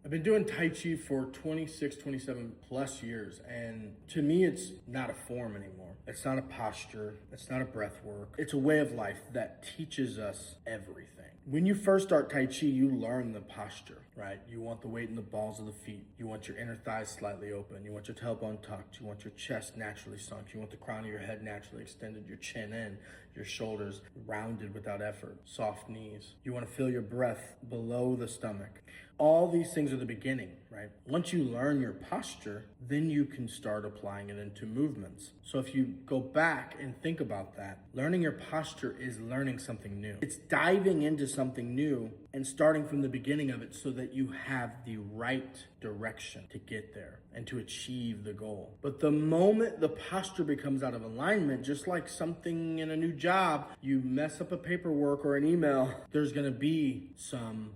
I've been doing Tai Chi for 26, 27 plus years. And to me, it's not a form anymore. It's not a posture. It's not a breath work. It's a way of life that teaches us everything. When you first start Tai Chi, you learn the posture, right? You want the weight in the balls of the feet. You want your inner thighs slightly open. You want your tailbone tucked. You want your chest naturally sunk. You want the crown of your head naturally extended, your chin in, your shoulders rounded without effort, soft knees. You want to feel your breath below the stomach. All these things are the beginning, right? Once you learn your posture, then you can start applying it into movements. So if you go back and think about that, learning your posture is learning something new. It's diving into something new and starting from the beginning of it so that you have the right direction to get there and to achieve the goal. But the moment the posture becomes out of alignment, just like something in a new job, you mess up a paperwork or an email, there's gonna be some,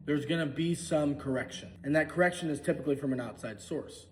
There's gonna be some correction. And that correction is typically from an outside source,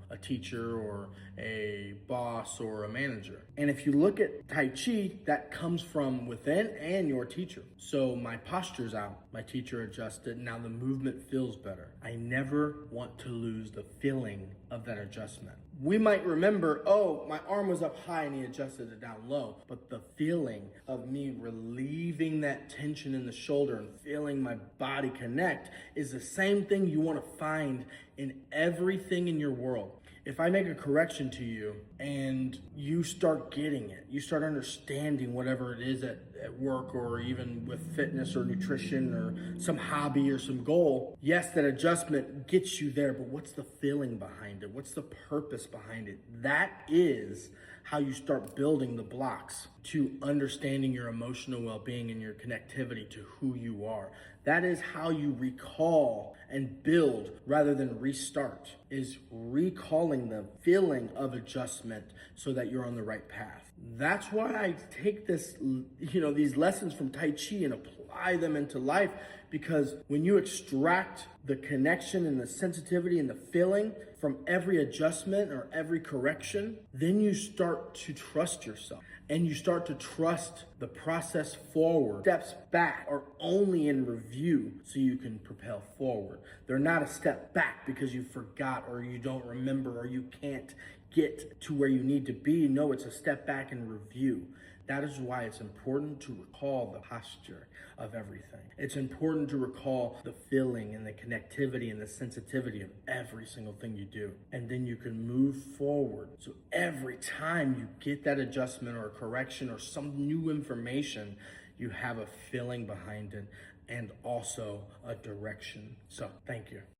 a teacher or a boss or a manager. And if you look at Tai Chi, that comes from within and your teacher. So my posture's out, my teacher adjusted, now the movement feels better. I never want to lose the feeling of that adjustment. We might remember, oh, my arm was up high and he adjusted it down low, but the feeling of me relieving that tension in the shoulder and feeling my body connect is the same thing you want to find in everything in your world. If I make a correction to you and you start getting it, you start understanding whatever it is at work or even with fitness or nutrition or some hobby or some goal, yes, that adjustment gets you there, but what's the feeling behind it? What's the purpose behind it? That is how you start building the blocks to understanding your emotional well-being and your connectivity to who you are. That is how you recall and build rather than restart, is recalling the feeling of adjustment so that you're on the right path. That's why I take this, these lessons from Tai Chi and apply them into life, because when you extract the connection and the sensitivity and the feeling from every adjustment or every correction, then you start to trust yourself and you start to trust the process forward. Steps back are only in review so you can propel forward. They're not a step back because you forgot or you don't remember or you can't get to where you need to be. No, it's a step back and review. That is why it's important to recall the posture of everything. It's important to recall the feeling and the connectivity and the sensitivity of every single thing you do. And then you can move forward. So every time you get that adjustment or a correction or some new information, you have a feeling behind it and also a direction. So thank you.